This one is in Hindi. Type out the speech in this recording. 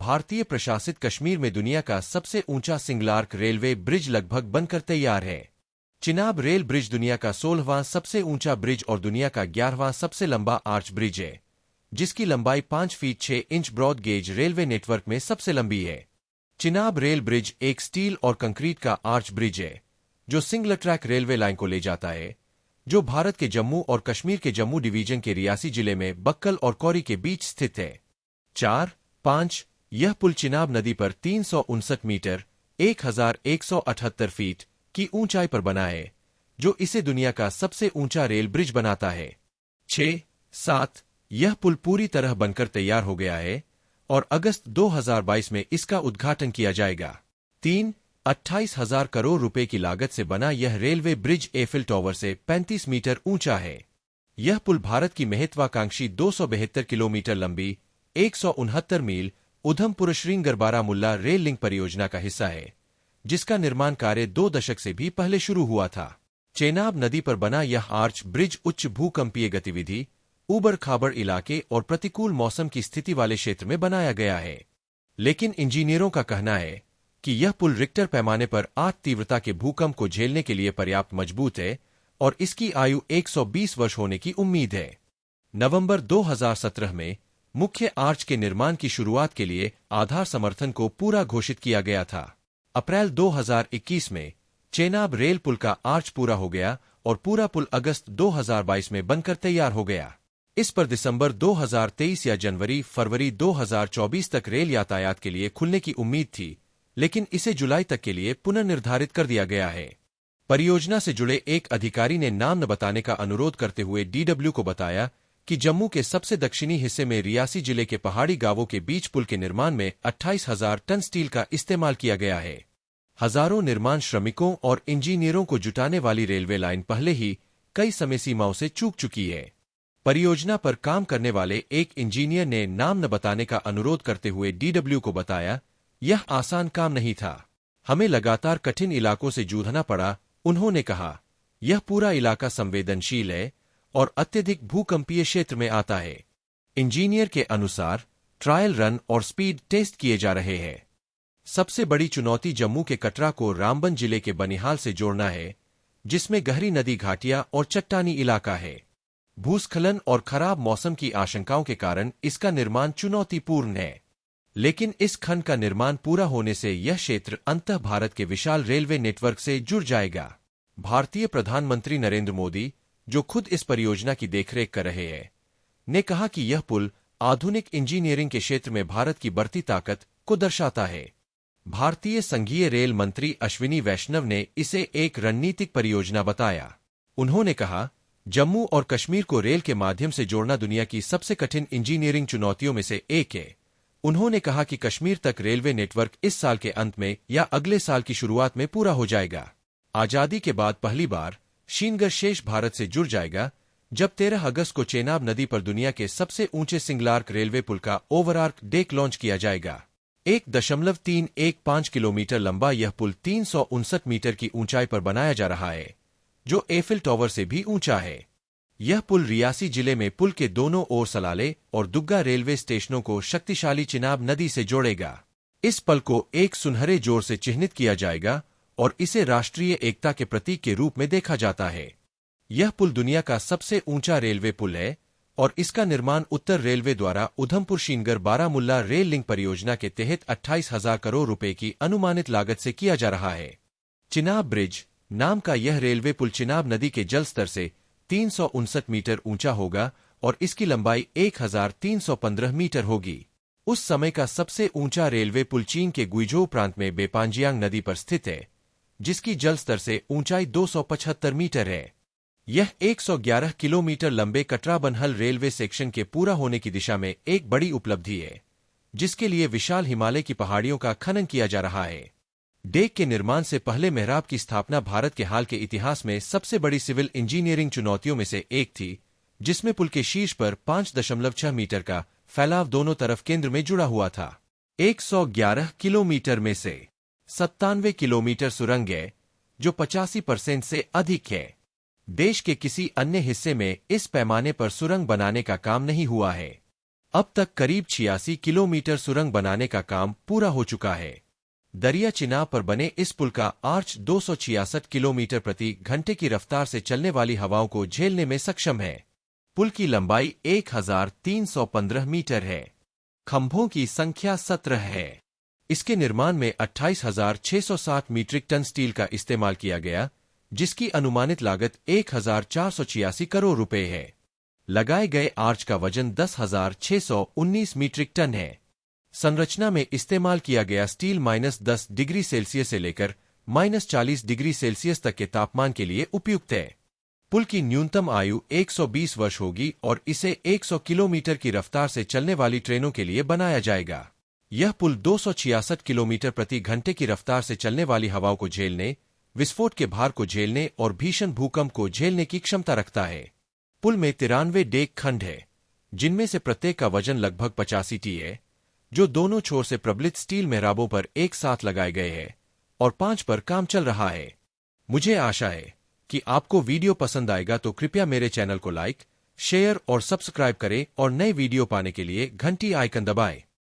भारतीय प्रशासित कश्मीर में दुनिया का सबसे ऊंचा सिंगल आर्क रेलवे ब्रिज लगभग बनकर तैयार है। चिनाब रेल ब्रिज दुनिया का 16वां सबसे ऊंचा ब्रिज और दुनिया का 11वां सबसे लंबा आर्च ब्रिज है, जिसकी लंबाई 5 feet 6 inch broad gauge railway network में सबसे लंबी है। चिनाब रेल ब्रिज एक स्टील और कंक्रीट का आर्च ब्रिज है, जो सिंगल ट्रैक रेलवे लाइन को ले जाता है, जो भारत के जम्मू और कश्मीर के जम्मू डिवीजन के रियासी जिले में बक्कल और कौरी के बीच स्थित है। 4-5 यह पुल चिनाब नदी पर 359 मीटर 1178 फीट की ऊंचाई पर बना है, जो इसे दुनिया का सबसे ऊंचा रेल ब्रिज बनाता है। 6-7 यह पुल पूरी तरह बनकर तैयार हो गया है और अगस्त 2022 में इसका उद्घाटन किया जाएगा। 28,000 करोड़ रुपए की लागत से बना यह रेलवे ब्रिज एफिल टॉवर से 35 मीटर ऊंचा है। यह पुल भारत की महत्वाकांक्षी 272 किलोमीटर लंबी 169 मील उधमपुर श्रीनगर बारामुल्ला रेल लिंक परियोजना का हिस्सा है, जिसका निर्माण कार्य 2 दशक से भी पहले शुरू हुआ था। चेनाब नदी पर बना यह आर्च ब्रिज उच्च भूकंपीय गतिविधि, ऊबड़ खाबड़ इलाके और प्रतिकूल मौसम की स्थिति वाले क्षेत्र में बनाया गया है। लेकिन इंजीनियरों का कहना है कि यह पुल रिक्टर पैमाने पर 8 तीव्रता के भूकंप को झेलने के लिए पर्याप्त मजबूत है और इसकी आयु 120 वर्ष होने की उम्मीद है। नवंबर 2017 में मुख्य आर्च के निर्माण की शुरुआत के लिए आधार समर्थन को पूरा घोषित किया गया था। अप्रैल 2021 में चेनाब रेल पुल का आर्च पूरा हो गया और पूरा पुल अगस्त 2022 में बनकर तैयार हो गया। इस पर दिसंबर 2023 या जनवरी-फरवरी 2024 तक रेल यातायात के लिए खुलने की उम्मीद थी, लेकिन इसे जुलाई तक के लिए पुनर्निर्धारित कर दिया गया है। परियोजना से जुड़े एक अधिकारी ने नाम न बताने का अनुरोध करते हुए DW को बताया कि जम्मू के सबसे दक्षिणी हिस्से में रियासी जिले के पहाड़ी गांवों के बीच पुल के निर्माण में 28,000 टन स्टील का इस्तेमाल किया गया है। हजारों निर्माण श्रमिकों और इंजीनियरों को जुटाने वाली रेलवे लाइन पहले ही कई समय सीमाओं से चूक चुकी है। परियोजना पर काम करने वाले एक इंजीनियर ने नाम न बताने का अनुरोध करते हुए DW को बताया, यह आसान काम नहीं था, हमें लगातार कठिन इलाकों से जूझना पड़ा। उन्होंने कहा, यह पूरा इलाका संवेदनशील है और अत्यधिक भूकंपीय क्षेत्र में आता है। इंजीनियर के अनुसार ट्रायल रन और स्पीड टेस्ट किए जा रहे हैं। सबसे बड़ी चुनौती जम्मू के कटरा को रामबन जिले के बनिहाल से जोड़ना है, जिसमें गहरी नदी घाटियां और चट्टानी इलाका है। भूस्खलन और खराब मौसम की आशंकाओं के कारण इसका निर्माण चुनौतीपूर्ण है, लेकिन इस खंड का निर्माण पूरा होने से यह क्षेत्र अंतः भारत के विशाल रेलवे नेटवर्क से जुड़ जाएगा। भारतीय प्रधानमंत्री नरेंद्र मोदी, जो खुद इस परियोजना की देखरेख कर रहे हैं, ने कहा कि यह पुल आधुनिक इंजीनियरिंग के क्षेत्र में भारत की बढ़ती ताकत को दर्शाता है। भारतीय संघीय रेल मंत्री अश्विनी वैष्णव ने इसे एक रणनीतिक परियोजना बताया। उन्होंने कहा, जम्मू और कश्मीर को रेल के माध्यम से जोड़ना दुनिया की सबसे कठिन इंजीनियरिंग चुनौतियों में से एक है। उन्होंने कहा कि कश्मीर तक रेलवे नेटवर्क इस साल के अंत में या अगले साल की शुरुआत में पूरा हो जाएगा। आजादी के बाद पहली बार श्रीनगर शेष भारत से जुड़ जाएगा, जब 13 अगस्त को चेनाब नदी पर दुनिया के सबसे ऊंचे सिंगल आर्क रेलवे पुल का ओवरआर्क डेक लॉन्च किया जाएगा। 1.315 किलोमीटर लंबा यह पुल 359 मीटर की ऊंचाई पर बनाया जा रहा है, जो एफिल टॉवर से भी ऊंचा है। यह पुल रियासी जिले में पुल के दोनों ओर सलाले और दुग्गा रेलवे स्टेशनों को शक्तिशाली चिनाब नदी से जोड़ेगा। इस पल को एक सुनहरे जोर से चिह्नित किया जाएगा और इसे राष्ट्रीय एकता के प्रतीक के रूप में देखा जाता है। यह पुल दुनिया का सबसे ऊंचा रेलवे पुल है और इसका निर्माण उत्तर रेलवे द्वारा उधमपुर श्रीनगर बारामुल्ला रेल लिंक परियोजना के तहत 28,000 करोड़ रुपए की अनुमानित लागत से किया जा रहा है। चिनाब ब्रिज नाम का यह रेलवे पुल चिनाब नदी के जल स्तर से 359 मीटर ऊंचा होगा और इसकी लंबाई 1,315 मीटर होगी। उस समय का सबसे ऊंचा रेलवे पुल चीन के गुइझोउ प्रांत में बेपांजियांग नदी पर स्थित है, जिसकी जल स्तर से ऊंचाई 275 मीटर है। यह 111 किलोमीटर लंबे कटरा बनहल रेलवे सेक्शन के पूरा होने की दिशा में एक बड़ी उपलब्धि है, जिसके लिए विशाल हिमालय की पहाड़ियों का खनन किया जा रहा है। डेक के निर्माण से पहले मेहराब की स्थापना भारत के हाल के इतिहास में सबसे बड़ी सिविल इंजीनियरिंग चुनौतियों में से एक थी, जिसमें पुल के शीर्ष पर 5.6 मीटर का फैलाव दोनों तरफ केंद्र में जुड़ा हुआ था। 111 किलोमीटर में से 97 किलोमीटर सुरंग है, जो 85% से अधिक है। देश के किसी अन्य हिस्से में इस पैमाने पर सुरंग बनाने का काम नहीं हुआ है। अब तक करीब 86 किलोमीटर सुरंग बनाने का काम पूरा हो चुका है। दरिया चिनाब पर बने इस पुल का आर्च 266 किलोमीटर प्रति घंटे की रफ्तार से चलने वाली हवाओं को झेलने में सक्षम है। पुल की लंबाई 1315 मीटर है। खंभों की संख्या 17 है। इसके निर्माण में 28,660 मीट्रिक टन स्टील का इस्तेमाल किया गया, जिसकी अनुमानित लागत 1,486 करोड़ रुपए है। लगाए गए आर्च का वजन 10,619 मीट्रिक टन है। संरचना में इस्तेमाल किया गया स्टील -10 डिग्री सेल्सियस से लेकर -40 डिग्री सेल्सियस तक के तापमान के लिए उपयुक्त है। पुल की न्यूनतम आयु 120 वर्ष होगी और इसे 100 किलोमीटर की रफ्तार से चलने वाली ट्रेनों के लिए बनाया जाएगा। यह पुल 266 किलोमीटर प्रति घंटे की रफ्तार से चलने वाली हवाओं को झेलने, विस्फोट के भार को झेलने और भीषण भूकंप को झेलने की क्षमता रखता है। पुल में 93 डेक खंड है, जिनमें से प्रत्येक का वजन लगभग 85 टी है, जो दोनों छोर से प्रबलित स्टील मेहराबों पर एक साथ लगाए गए हैं और 5 पर काम चल रहा है। मुझे आशा है कि आपको वीडियो पसंद आएगा, तो कृपया मेरे चैनल को लाइक, शेयर और सब्सक्राइब करें और नए वीडियो पाने के लिए घंटी आइकन दबाएं।